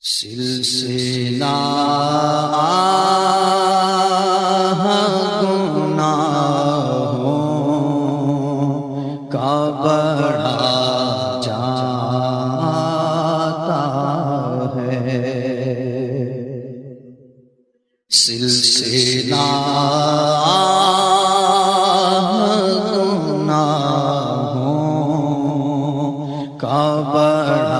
سلسلہ گناہوں کا بڑھا جاتا ہے، سلسلہ گناہوں کا بڑھا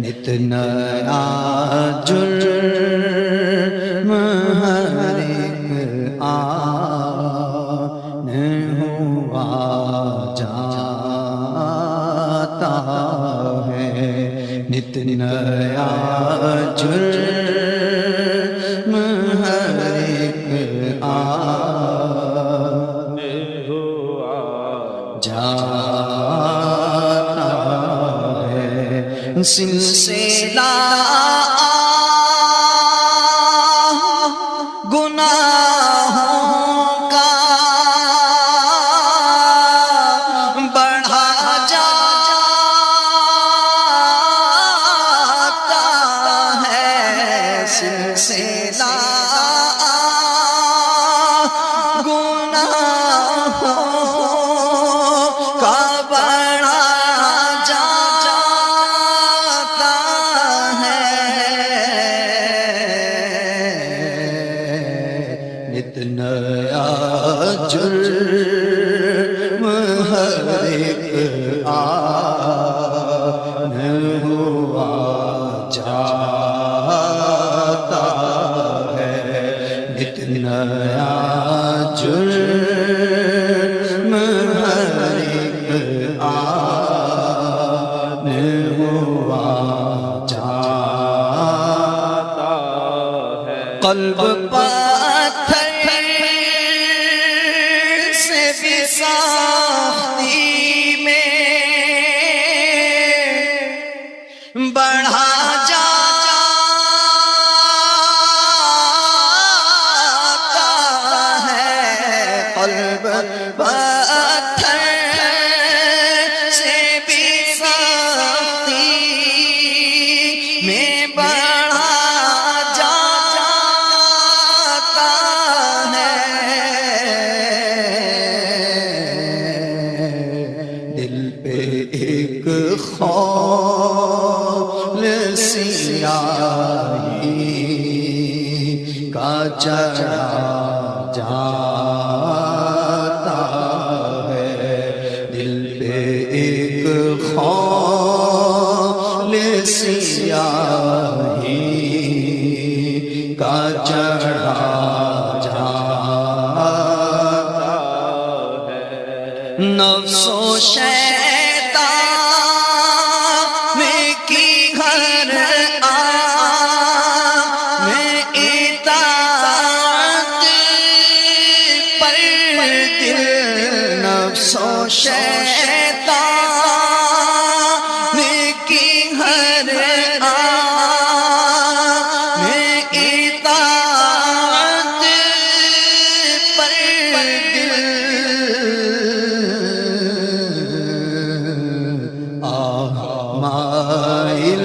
نت نیا جرم ہر ایک آن ہوا جاتا ہے، نت نیا جرم ہر ایک آن ہوا جاتا ہے، سلسلہ گناہوں کا بڑھا جاتا ہے، سلسلہ گناہوں کا بڑھا نیا جرم ہر ایک آن ہوا جاتا ہے، نت نیا جرم ہر ایک آن ہوا جاتا ہے، قلب ساختی میں بڑھا جاتا ہے، قلب پتھر سے بھی سختی میں بڑھا جاتا ہے، ایک خول سیاہی کا چڑھا جاتا ہے، دل پہ ایک خول سیاہی کا چڑھا جاتا ہے، نفس و شیطان کی ہر آن میں اطاعت پر دل مائل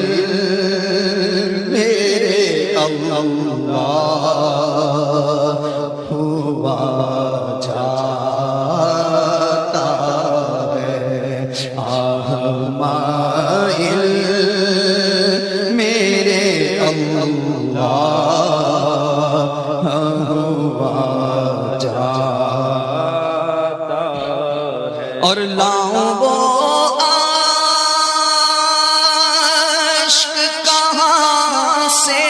میرے اللہ ہوا مائل میرے اللہ ہوا جاتا ہے، اور لاؤں وہ اشک کہاں سے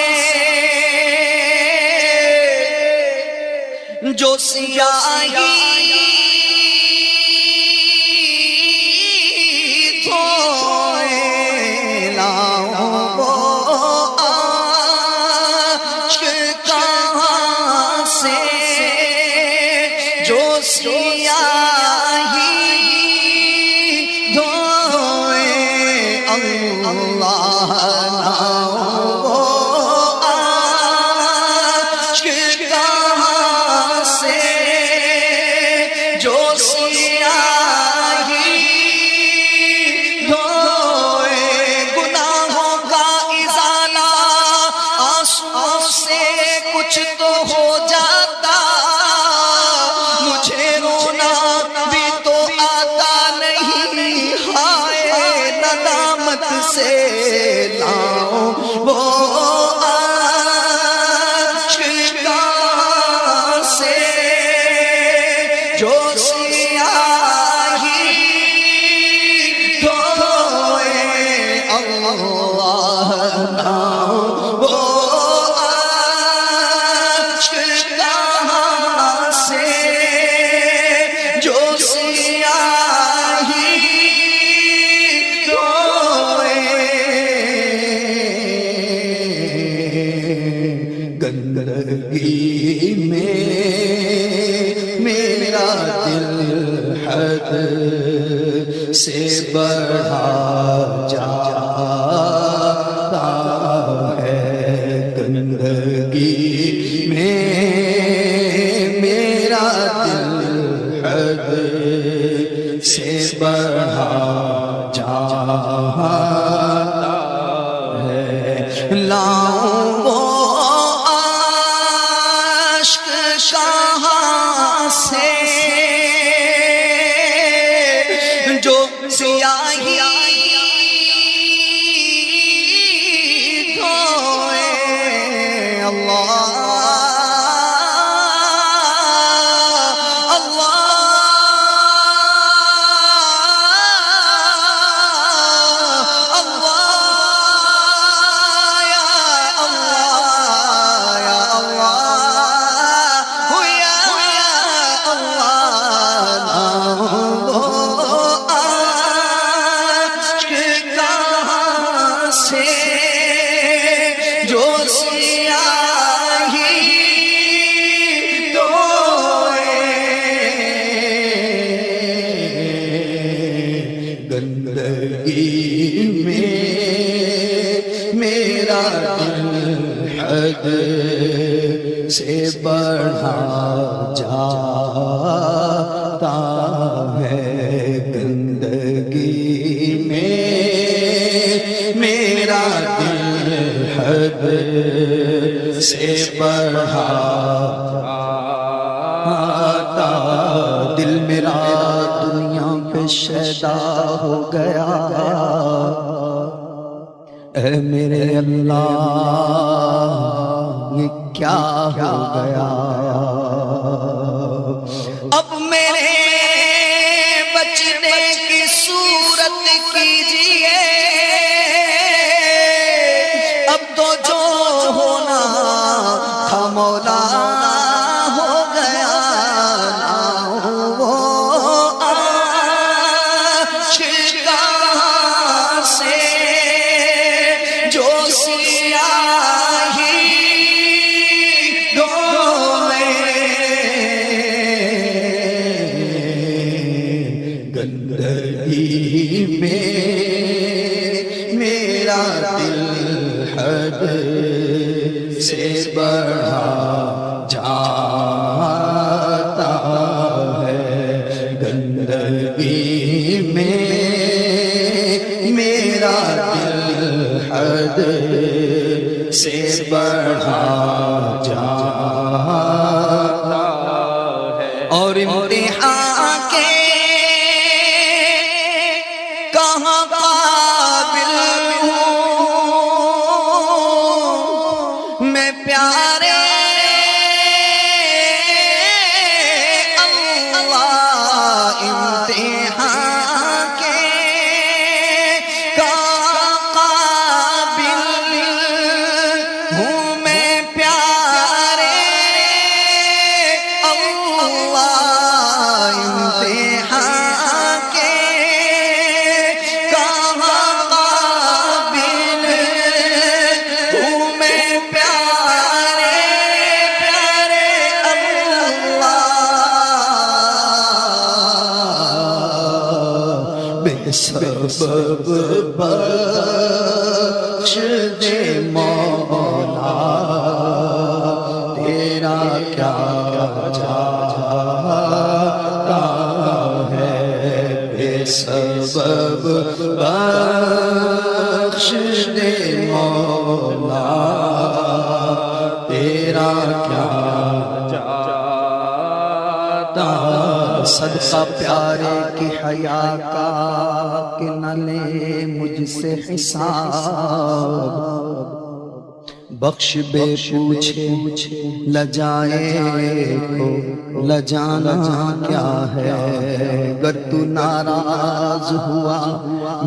جو سیاہی اللہ کہاں سے جو سیاہی سے لاؤں وہ آشکار سے جو سیاہی دھوئے اللہ لاؤں وہ آشکار سے جو سیاہی گندگی میں میرا دل حد سے بڑھا جاتا ہے گندگی میں میرا دل حد سے بڑھا جاتا ہے لاؤں وہ کہاں سے جو سیاہی دھوئے اللہ جو سیاہی دھوئے گندگی میں میرا دل حد سے بڑھا جاتا ہے گندگی میں میرا دل حد سے بڑھا جاتا دل میرا دنیا پہ شیدا ہو گیا اے میرے اللہ یہ کیا ہو گیا اب میرے بچنے کی صورت کیجیے اب تو جو ہونا تھا مولا ہو گیا وہ آشکار سے جو سیاہی دھوئے گندگی میں میرا دل حد سے بڑھا جاتا ہے گندگی میں میرا دل حد سے بڑھا جاتا ہے اور امتحان کے کہاں قابل ہوں میں پیارے اللہ امتحان کے کہاں قابل ہوں میں پیارے اللہ امتحان کے سبب بخش دے مولا تیرا کیا چاہتا ہے بے سبب بخش دے مولا تیرا کیا چاہتا صدقہ پیارے کی حیا کا کہ نہ لے مجھ سے حساب بخش بے پوچھے لجائے کو لجانا کیا ہے اگر تو ناراض ہوا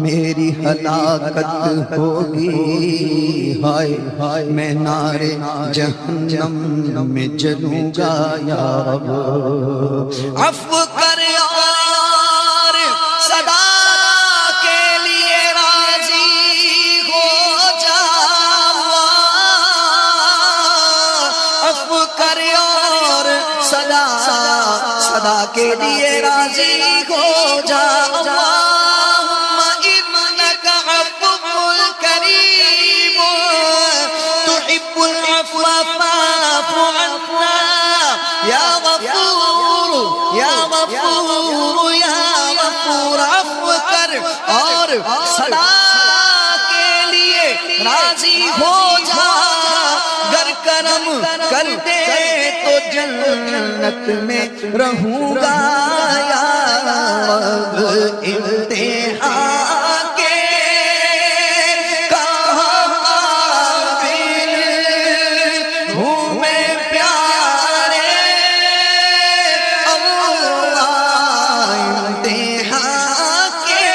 میری ہلاکت ہوگی ہائے میں نارے جہنم میں جلوں گا یا رب عفو کر یار صدا کے لیے راضی ہو جا عفو کر یار صدا کے لیے راضی ہو جا اللہم انک عفو کریم تحب العفو فاعف عنا یا غفور یا غفور یا غفور عفو کر اور صدا کے لیے راضی ہو جا گر کرم کر دے تو جنت میں رہوں گا یا رب امتحان کے کہاں قابل ہوں میں پیارے اللہ امتحان کے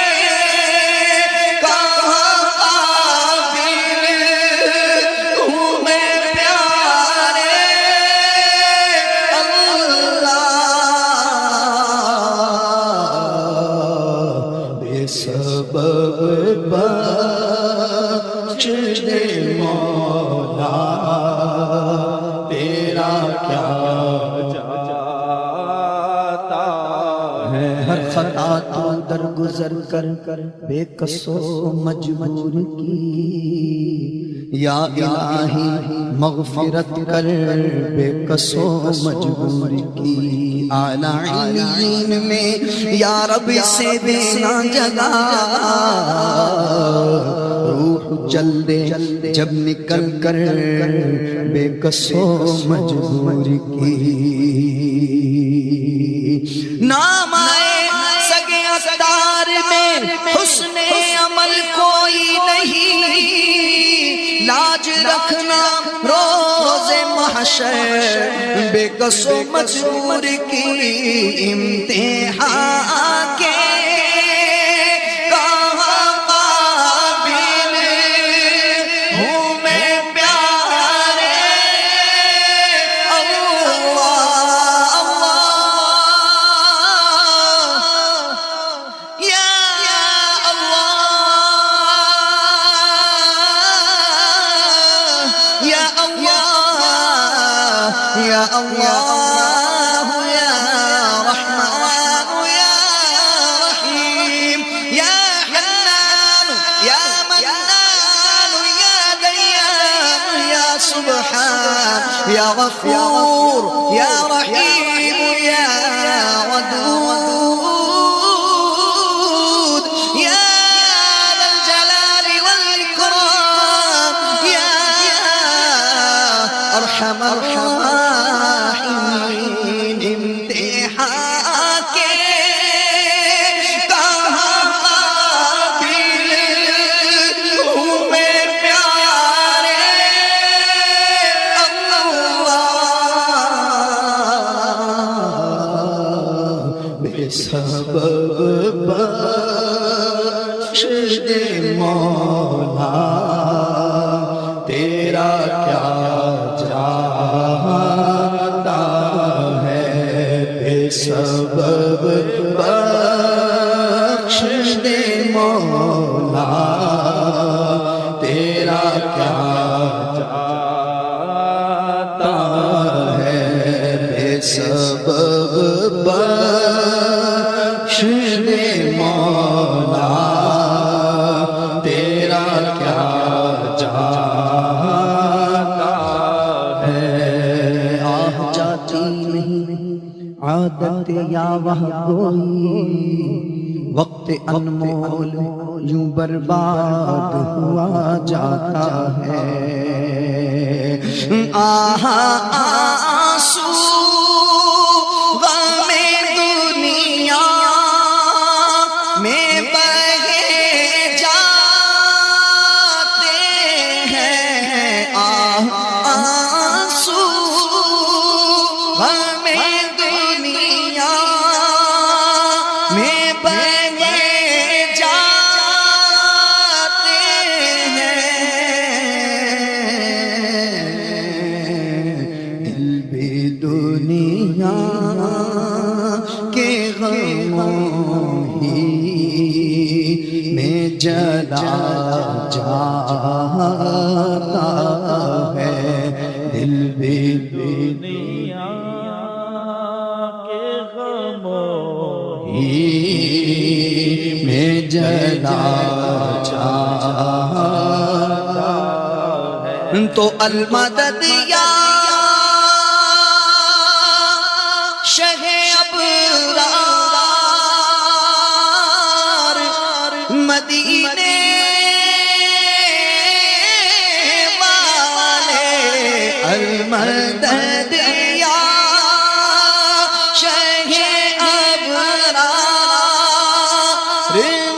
کہاں قابل ہوں میں پیارے سبب بخش دے مولا تیرا کیا جاتا ہے ہر خطا تو درگزر کر بے قصو مجبور کی یا الہی مغفرت کر بے قصو مجبور کی اعلیٰ علین میں یا رب سے دینا جگہ روح جل دے جب نکل کر بے قصو مجبور کی نام آئے سگے اقدار میں حسن عمل کوئی نہیں لاج رکھنا روز محشر بے قصو مجبور کی امتحان کے کہاں قابل ہوں میں پیارے اللہ یا یا اللہ یا رحمان یا رحیم یا حنان یا منان یا دیان یا سبحان یا غفور یا رحیم یا ودود یا ذا الجلال والإكرام یا ارحم الراحمین امتحان کے کہاں قابل ہوں میں پیارے اللہ بے سبب بخش دے مولا تیرا کیا جاتا ہے بے سبب بخش دے مولا تیرا کیا جاتا ہے بے سبب بخش دے مولا تیرا کیا جاتا ہے آہ جاتی نہیں عادت یا وہ کوئی وقت انمول یوں برباد ہوا جاتا ہے آہا آنسو غم دنیا میں بہے جاتے ہیں آنسو ہمیں دنیا میں بہے جاتے ہیں دل بھی دنیا کے غموں ہی میں جلا جاتا ہے دل بھی دنیا کے غموں ہی میں جلا جاتا ہے تو المدد یا شہ ابرار مدینے والے المدد یا شہ ابرار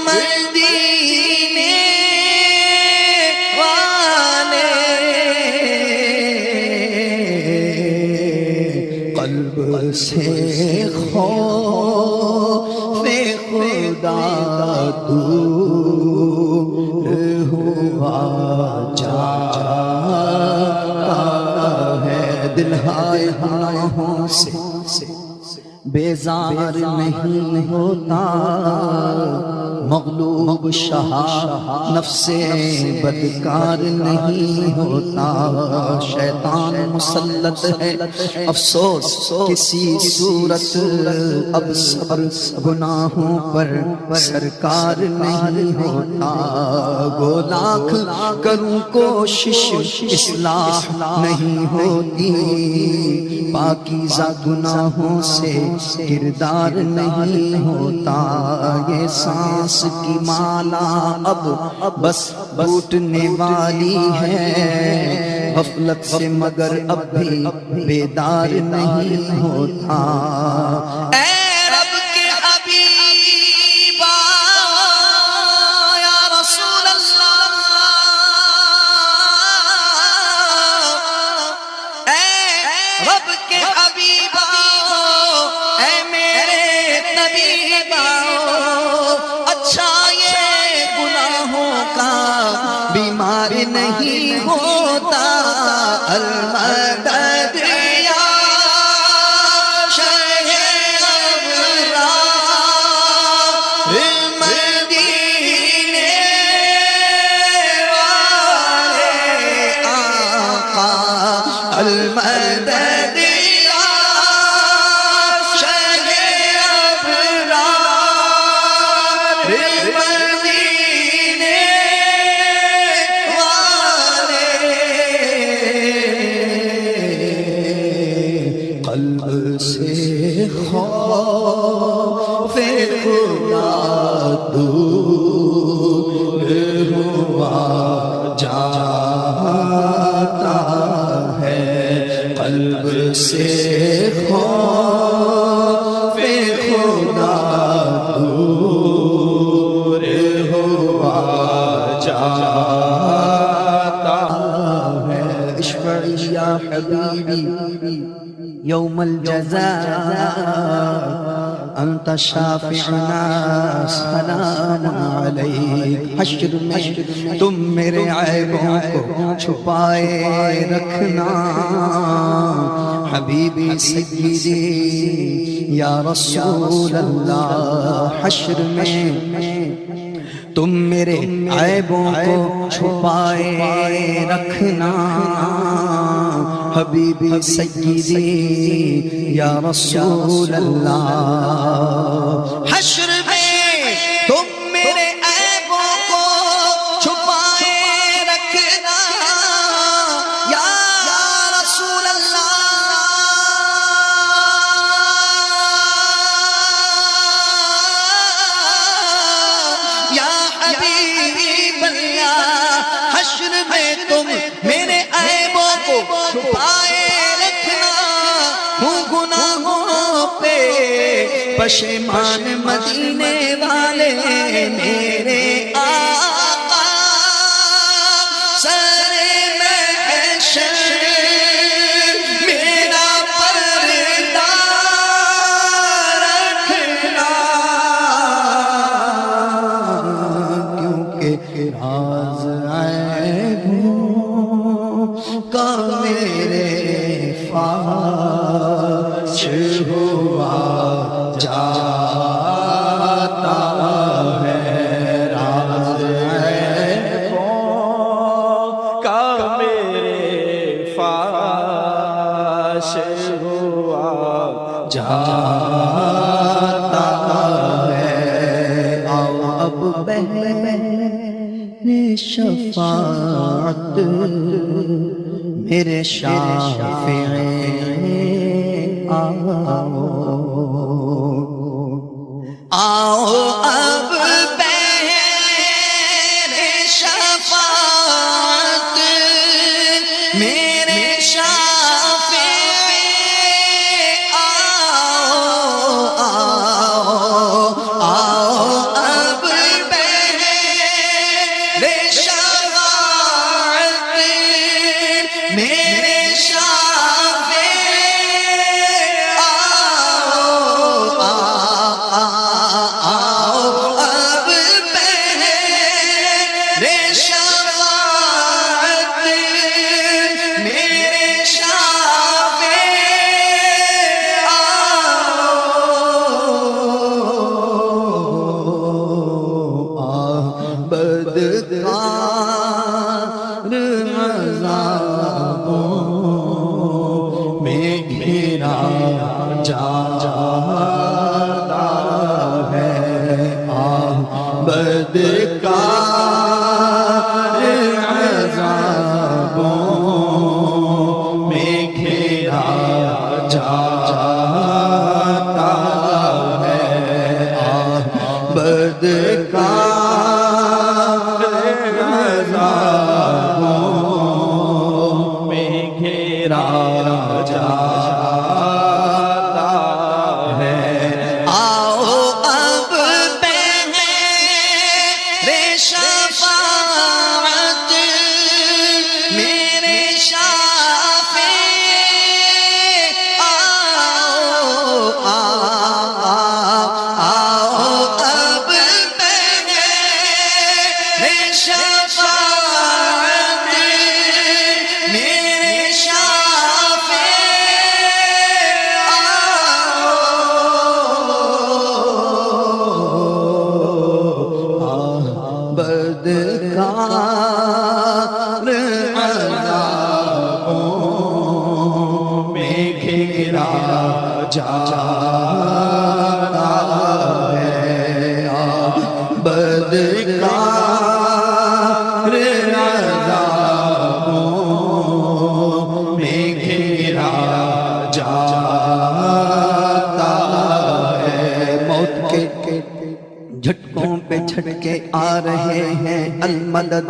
مدینے والے قلب سے خوف خدا دور ہوا جاتا ہے دل ہائے گناہوں سے بیزار نہیں ہوتا مغلوب شاہ نفس بدکار نہیں ہوتا شیطان مسلط ہے افسوس کسی صورت اب صبر گناہوں پر سرکار نہیں ہوتا گو لاکھ کروں کوشش اصلاح نہیں ہوتی پاکیزہ گناہوں سے کردار نہیں ہوتا یہ سانس کی مالا اب بس ٹوٹنے والی ہے غفلت سے مگر اب بھی بیدار نہیں ہوتا اے رب کے حبیبا یا رسول اللہ اے رب کے حبیبا اچھا یہ گناہوں کا بیمار نہیں ہوتا المدد یا شہ ابرار مدینے والے آقا المدد قلب سے خوف خدا دور ہوا جاتا ہے قلب سے خوف خدا دور ہوا جاتا ہے اشفعی یا حبیبی یوم الجزاء انت شافعنا سلام علیک حشر میں تم میرے عیبوں کو چھپائے رکھنا حبیبی سیدی یا رسول اللہ حشر میں تم میرے عیبوں کو چھپائے رکھنا حبیبی سیدی یا رسول اللہ حشر میں تم میرے عیبوں کو چھپائے رکھنا یا رسول اللہ یا حبیب اللہ حشر میں تم میرے عیبوں کو چھپائے رکھنا ہوں گناہوں پہ پشیمان مدینے والے میرے آقا سر محشر میرا پردہ رکھنا، کیونکہ راز عیبوں کا میرے فاش ہوا جاتا ہے، راز عیبوں کا میرے فاش ہوا جاتا ہے۔ آؤ اب بہر شفاعت میرے شافعی آؤ اب بہر شفاعت میرے شافعی آؤ اب بہر شفاعت میرے بدکار عذابوں میں گھیرا جاتا ہے، بدکار عذابوں میں گھیرا جاتا ہے۔ آؤ اب شفاعت میرے شافعی آؤ اب بہر شفاعت میرے بدکار عذابوں میں گھیرا جاتا ہے، بدکار عذابوں میں گھیرا جاتا ہے۔ موت کے جھٹکوں پہ جھٹکے آ رہے ہیں، المدد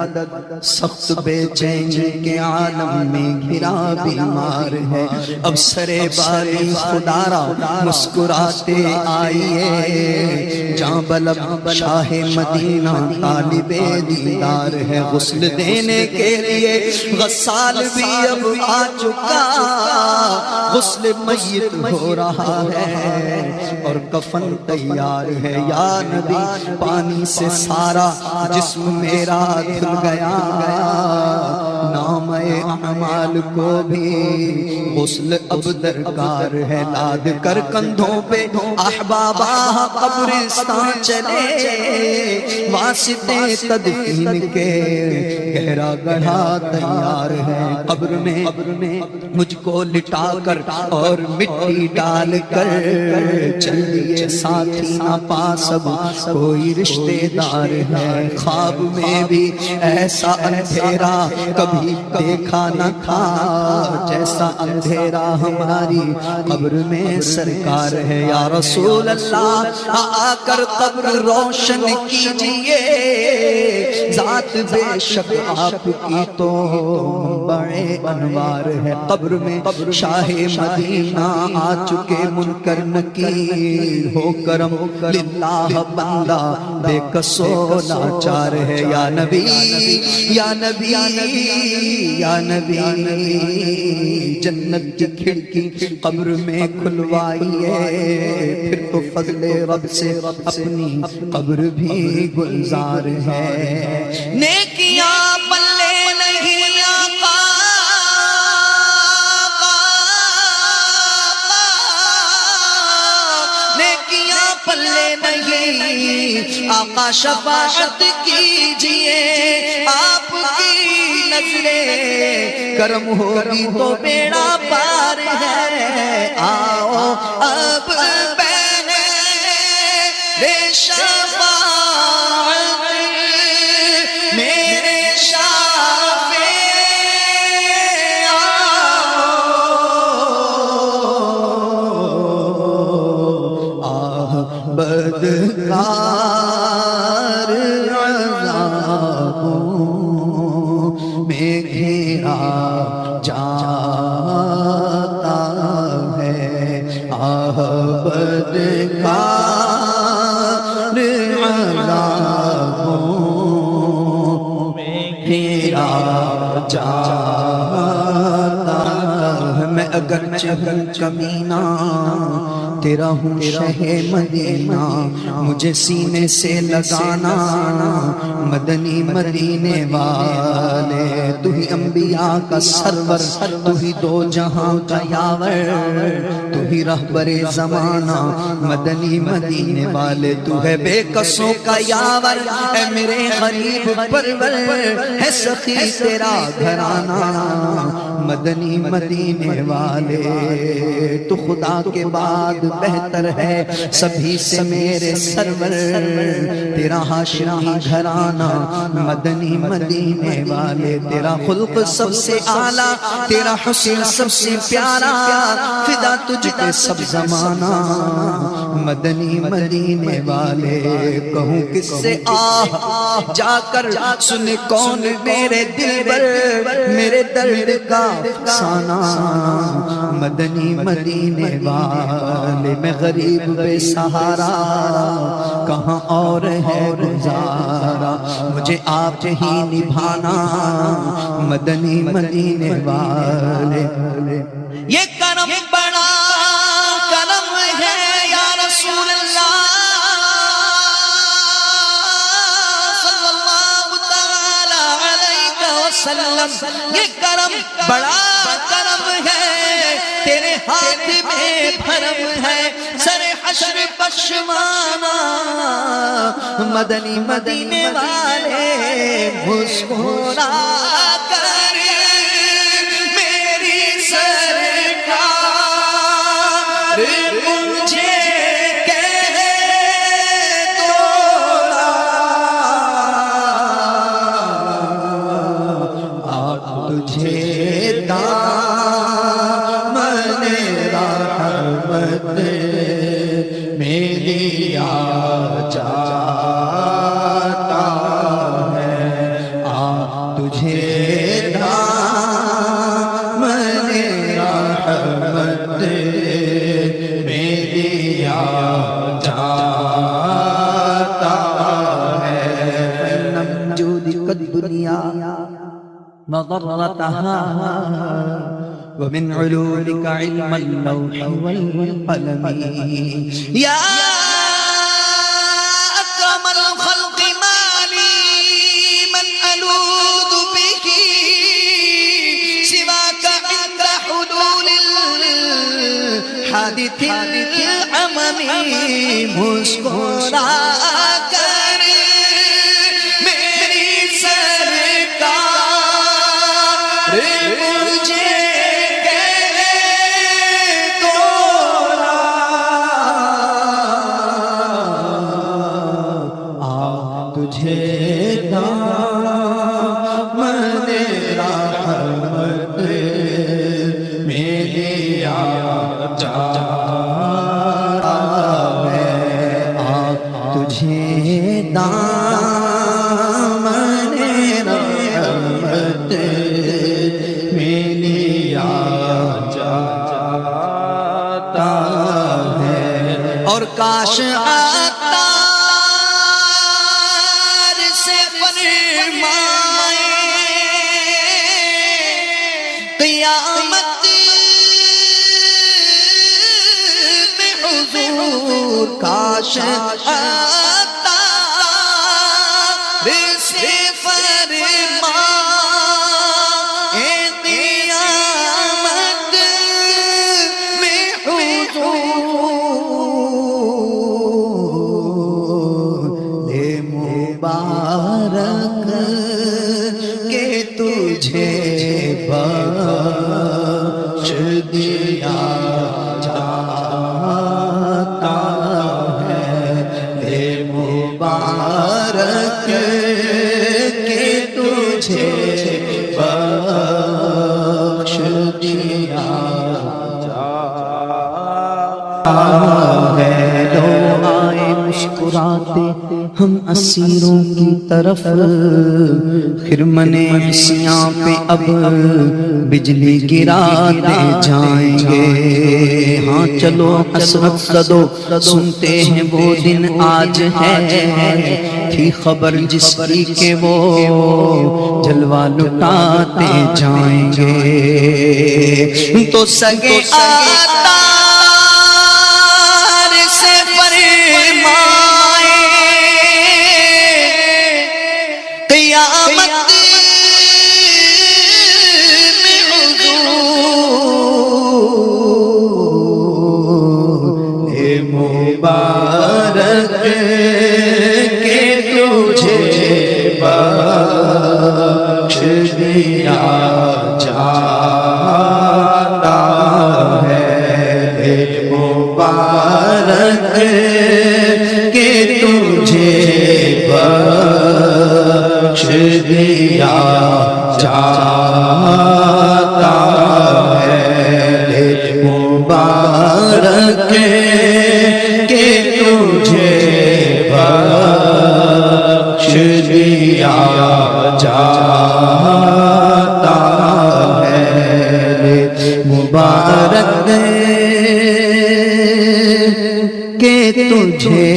سخت بے چینی کے عالم میں گھرا بیمار ہے، اب سرے بالی خدارا مسکراتے آئیے، جاں بلب شاہ مدینہ طالب دیدار ہے، غسل دینے کے لیے غسال بھی اب آ چکا، غسل میت ہو رہا ہے اور کفن تیار ہے۔ یا نبی پانی سے سارا جسم میرا دھل گیا، نام اعمال کو بھی غسل اب درکار ہے، لاد کر کندھوں پہ احبابا قبرستان چلے، واسطے تدفین کے گہرا گڑھا تیار ہے، قبر میں مجھ کو لٹا کر اور مٹی ڈال کر چلیے ساتھی نہ پاس اب کوئی رشتے دار ہے، خواب میں بھی ایسا اندھیرا کبھی دیکھا نہ تھا، جیسا اندھیرا ہماری قبر میں سرکار ہے۔ یا رسول اللہ آ کر قبر روشن کیجئے، ذات بے شک آپ کی تو بڑے انوار ہے. قبر میں شاہ مدینہ آ چکے منکر نکیر ہو کرم للہ بندہ بے کسو لاچار ہے. یا نبی یا نبی یا نبی جنت کی کھڑکی قبر میں کھلوائیے پھر تو فضل رب سے اپنی قبر بھی گلزار ہے. نیکیاں پلے نہیں آقا نیکیاں پلے نہیں آقا شفاعت کیجئے آپ کی نظریں کرم ہوگی تو بیڑا پار ہے. آؤ اب شفاعت میرے شافع آہ بدکار عذابوں میں گھیرا جاتا ہے. آہ بدکار میں اگرچہ ہوں کمینہ تیرا ہوں شہ مدینہ مجھے سینے سے لگانا مدنی مدینے والے. تو ہی انبیاء کا سرور تو ہی دو جہاں کا یاور تو ہی رہبر زمانہ مدنی مدینے والے. تو ہے بے کسوں کا یاور اے میرے غریب پرور ہے سخی تیرا گھرانہ مدنی مدینے والے. تو خدا کے بعد بہتر ہے سبھی سے میرے سرور تیرا ہاشمی گھرانہ مدنی مدینے والے. تیرا خلق سب سے اعلیٰ تیرا حسن سب سے پیارا فدا تجھ پہ سب زمانہ مدنی مدینے والے. کہوں کس سے آہ جا کر سن کون میرے دل پر میرے درد کا افسانہ مدنی مدینے والے. میں غریب بے سہارا کہاں اور ہے گزارا مجھے آپ ہی نبھانا مدنی مدینے والے. یہ کرم بڑا کرم ہے یا رسول اللہ صلی اللہ تعالی علیہ وسلم. یہ کرم بڑا کرم ہے تیرے ہاتھ میں بھرم ہے سر حشر پشمانا مدنی مدینے والے. مسکرا کر میری سرکار مجھے کہہ دو تجھے دامن رحمت میں لیا جاتا ہے. تجھے دامن رحمت میں لیا جاتا ہے. فَإِنَّ جُودِكَ الدُّنْيَا مضرتها ومن علومك علم اللوح والقلم. يا أكرم الخلق ما لي من ألوذ به سواك عند حلول الحادث الأمم. مسکرا کر میری سرکار مجھے کہہ دو تجھے دامن رحمت میں لیا جاتا ہے. تجھے دامن عطار سے فرمائے قیامت میں حضور کاش عطار سے فرمائے قیامت میں حضور دے مبارک کہ تجھے بخش دیا جاتا ہے، دے مبارک کہ تجھے بخش دیا ہے۔ لو آئے مسکراتے ہم اسیروں کی طرف، خرمن عصیاں پہ اب بجلی گراتے جائیں گے۔ ہاں چلو حسرت زدو سنتے ہیں وہ دن آج ہے، تھی خبر جس کی کہ وہ جلوہ لٹاتے جائیں گے۔ تو سگے عطار سے فرمائے قیامت میں حضور اے مبارک کہ تجھے بخش دیا جاتا ہے، اے مبارک کہ تجھے بخش دیا جاتا ہے، اے مبارک کہ تجھے بخش دیا جاتا ہے، مبارک کہ تجھے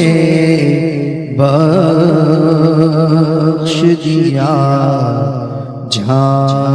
بخش دیا جاتا